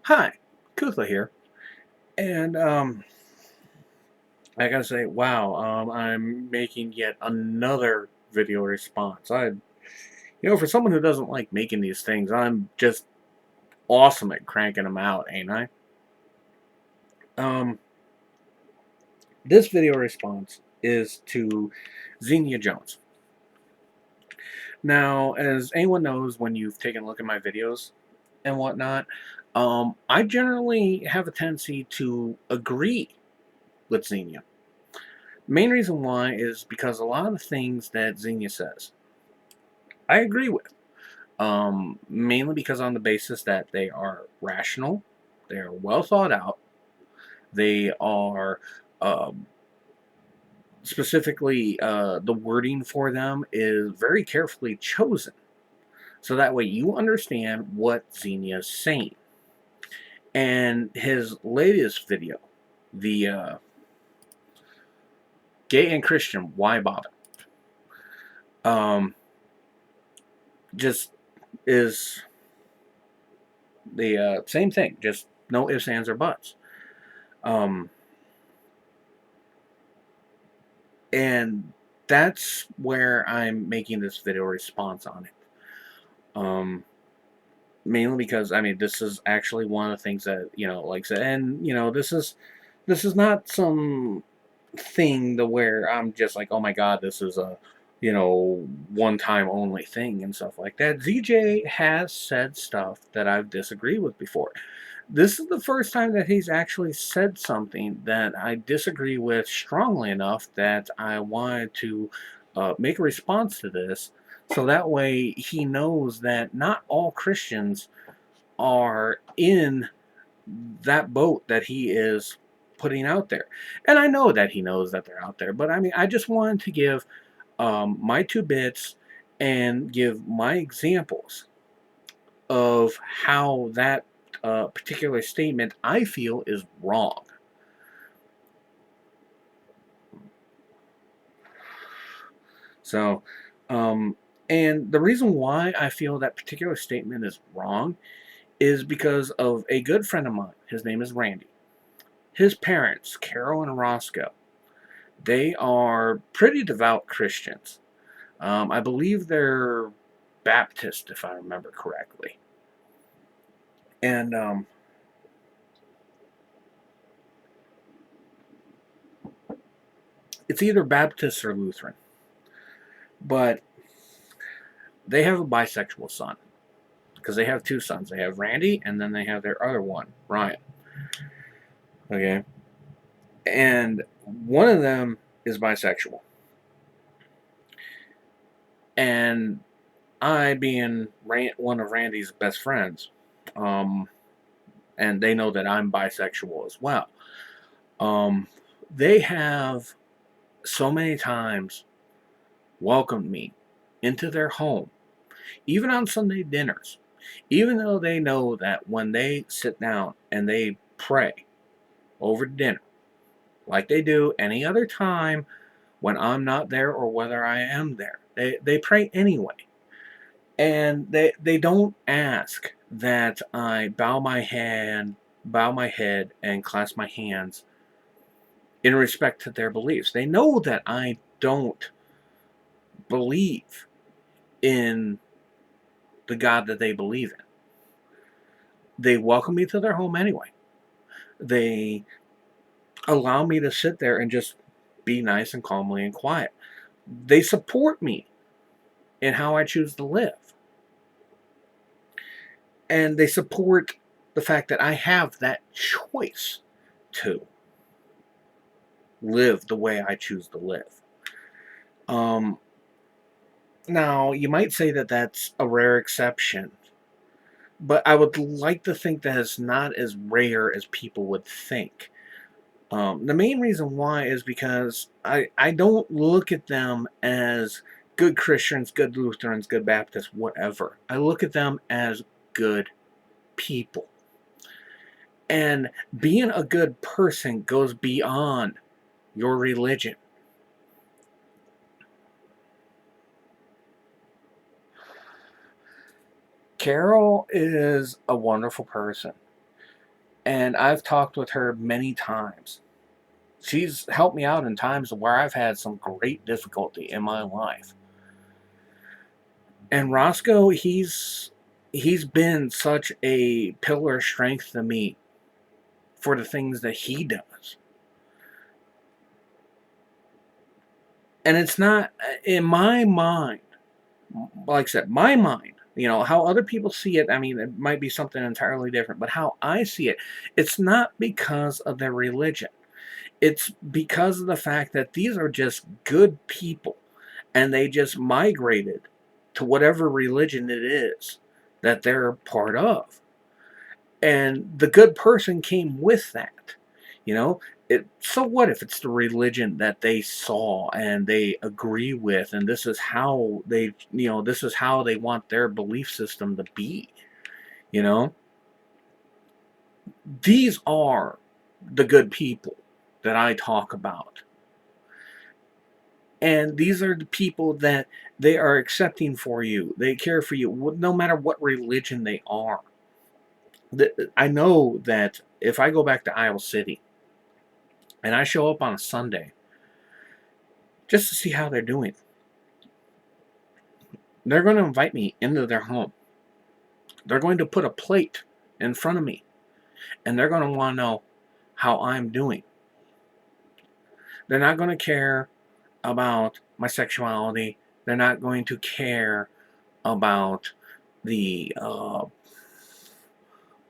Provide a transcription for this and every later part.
Hi, Kutha here, and I gotta say, wow, I'm making yet another video response. For someone who doesn't like making these things, I'm just awesome at cranking them out, ain't I? Um, this video response is to Zinnia Jones. Now, as anyone knows, when you've taken a look at my videos and whatnot, I generally have a tendency to agree with Zinnia. Main reason why is because a lot of the things that Zinnia says, I agree with. Mainly because on the basis that they are rational, they are well thought out, they are specifically the wording for them is very carefully chosen, so that way you understand what Zinnia is saying. And his latest video, the gay and Christian, why bother? Um, just is the same thing, just no ifs, ands, or buts. Um, and that's where I'm making this video response on it. Mainly because I mean this is actually one of the things that like I said, and this is not some thing to where I'm just like, oh my god, this is a one time only thing and stuff like that. ZJ has said stuff that I've disagreed with before. This is the first time that he's actually said something that I disagree with strongly enough that I wanted to make a response to this, so that way he knows that not all Christians are in that boat that he is putting out there. And I know that he knows that they're out there, but I mean, I just wanted to give my two bits and give my examples of how that particular statement I feel is wrong. So, um, and the reason why I feel that particular statement is wrong is because of a good friend of mine. His name is Randy. His parents, Carol and Roscoe, they are pretty devout Christians. I believe they're Baptist, if I remember correctly. And it's either Baptist or Lutheran. But they have a bisexual son. Because they have two sons. They have Randy, and then they have their other one, Ryan. Okay? And one of them is bisexual. And I, being one of Randy's best friends, um, and they know that I'm bisexual as well, um, they have so many times welcomed me into their home, even on Sunday dinners, even though they know that when they sit down and they pray over dinner, like they do any other time when I'm not there or whether I am there, they pray anyway. And they don't ask that I bow my head, and clasp my hands in respect to their beliefs. They know that I don't believe in the God that they believe in. They welcome me to their home anyway. They allow me to sit there and just be nice and calmly and quiet. They support me in how I choose to live. And they support the fact that I have that choice to live the way I choose to live. Um, Now, you might say that that's a rare exception, but I would like to think that it's not as rare as people would think. The main reason why is because I don't look at them as good Christians, good Lutherans, good Baptists, whatever. I look at them as good people. And being a good person goes beyond your religion. Carol is a wonderful person. And I've talked with her many times. She's helped me out in times where I've had some great difficulty in my life. And Roscoe, he's been such a pillar of strength to me for the things that he does. And it's not in my mind, like I said, my mind, how other people see it, I mean, it might be something entirely different, but how I see it, it's not because of their religion. It's because of the fact that these are just good people and they just migrated to whatever religion it is that they're part of. And the good person came with that. You know, so what if it's the religion that they saw and they agree with, and this is how this is how they want their belief system to be. You know, these are the good people that I talk about. And these are the people that they are accepting for you. They care for you, no matter what religion they are. I know that if I go back to Iowa City and I show up on a Sunday just to see how they're doing, they're going to invite me into their home. They're going to put a plate in front of me and they're going to want to know how I'm doing. They're not going to care about my sexuality. They're not going to care about the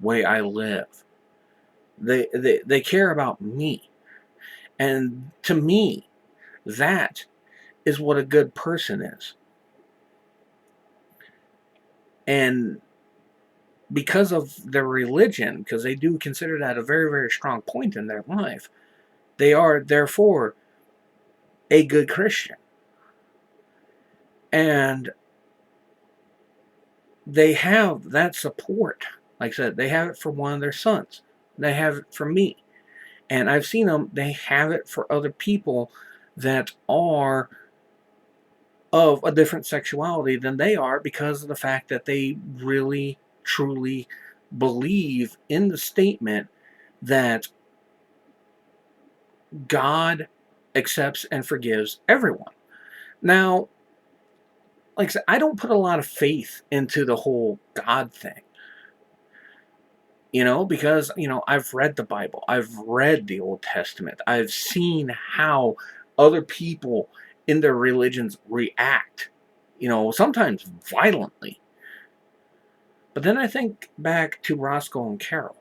way I live. They care about me. And to me, that is what a good person is. And because of their religion, because they do consider that a very, very strong point in their life, they are therefore a good Christian. And they have that support. Like I said, they have it for one of their sons. They have it for me. And I've seen them, they have it for other people that are of a different sexuality than they are because of the fact that they really, truly believe in the statement that God accepts and forgives everyone. Now, like I said, I don't put a lot of faith into the whole God thing. Because, I've read the Bible, I've read the Old Testament, I've seen how other people in their religions react, sometimes violently. But then I think back to Roscoe and Carol,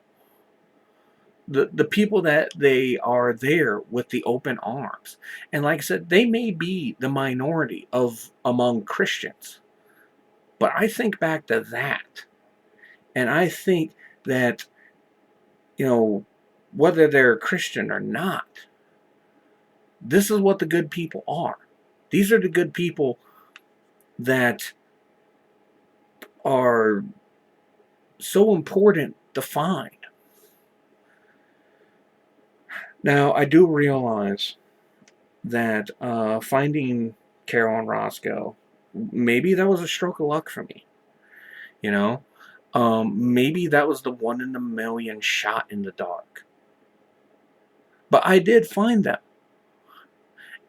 the people that they are there with the open arms. And like I said, they may be the minority of among Christians. But I think back to that. And I think that, whether they're Christian or not, this is what the good people are. These are the good people that are so important to find. Now, I do realize that finding Carol and Roscoe, maybe that was a stroke of luck for me. You know, maybe that was the one in a million shot in the dark. But I did find them.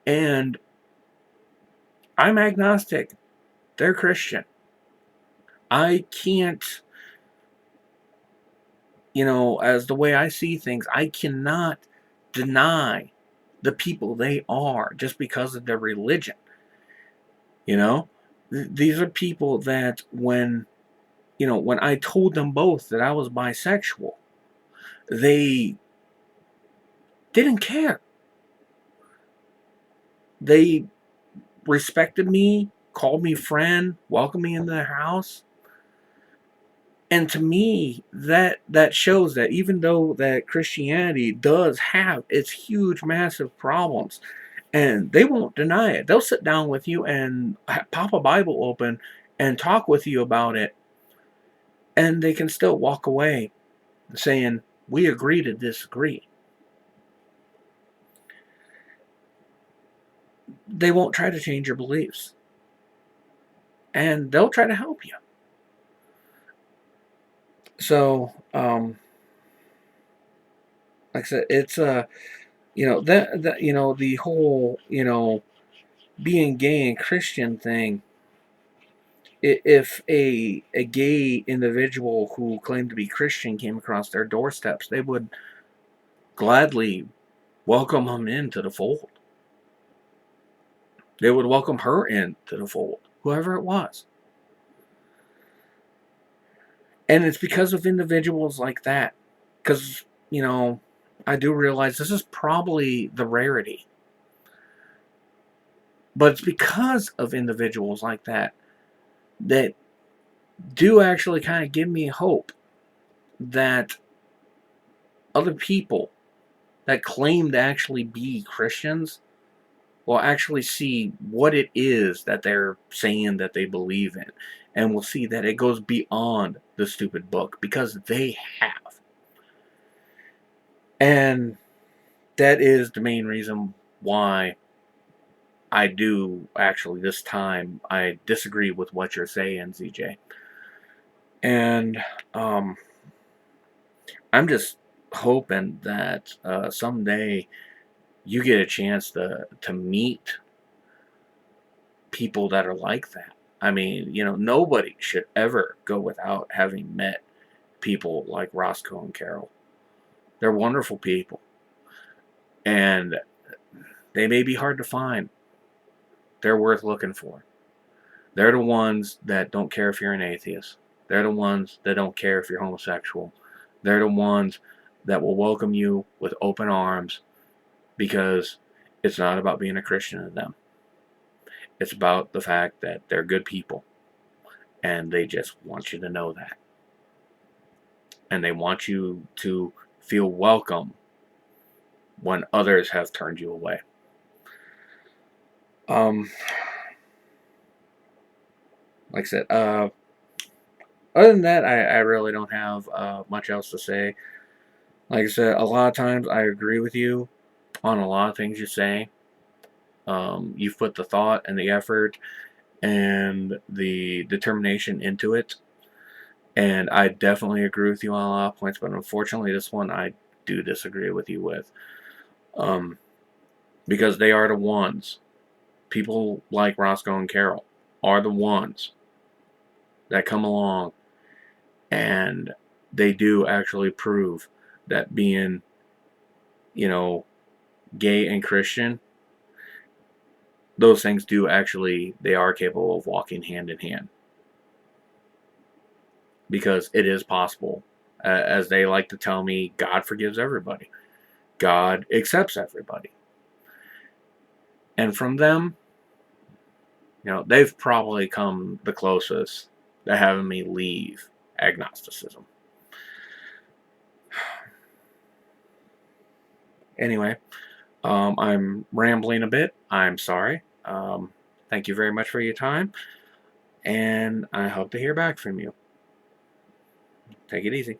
And I'm agnostic. They're Christian. I can't, as the way I see things, I cannot deny the people they are just because of their religion. These are people that when I told them both that I was bisexual, they didn't care. They respected me, called me friend, welcomed me into their house. And to me, that shows that even though that Christianity does have its huge, massive problems, and they won't deny it, they'll sit down with you and pop a Bible open and talk with you about it, and they can still walk away saying, "We agree to disagree." They won't try to change your beliefs, and they'll try to help you. So, like I said, it's the whole being gay and Christian thing. If a gay individual who claimed to be Christian came across their doorsteps, they would gladly welcome him into the fold. They would welcome her into the fold, whoever it was. And it's because of individuals like that. Because, I do realize this is probably the rarity. But it's because of individuals like that that do actually kind of give me hope that other people that claim to actually be Christians will actually see what it is that they're saying that they believe in. And will see that it goes beyond the stupid book because they have. And that is the main reason why I do actually this time I disagree with what you're saying, ZJ. And I'm just hoping that someday you get a chance to meet people that are like that. I mean, nobody should ever go without having met people like Roscoe and Carol. They're wonderful people. And they may be hard to find. They're worth looking for. They're the ones that don't care if you're an atheist. They're the ones that don't care if you're homosexual. They're the ones that will welcome you with open arms because it's not about being a Christian to them. It's about the fact that they're good people and they just want you to know that. And they want you to feel welcome when others have turned you away. Like I said, other than that, I really don't have much else to say. Like I said, a lot of times I agree with you on a lot of things you say. You've put the thought and the effort and the determination into it. And I definitely agree with you on a lot of points, but unfortunately, this one I do disagree with you with. Because they are the ones, people like Roscoe and Carol are the ones that come along and they do actually prove that being, gay and Christian, those things do actually, they are capable of walking hand in hand. Because it is possible. As they like to tell me, God forgives everybody. God accepts everybody. And from them, they've probably come the closest to having me leave agnosticism. Anyway, I'm rambling a bit. I'm sorry. Thank you very much for your time. And I hope to hear back from you. Take it easy.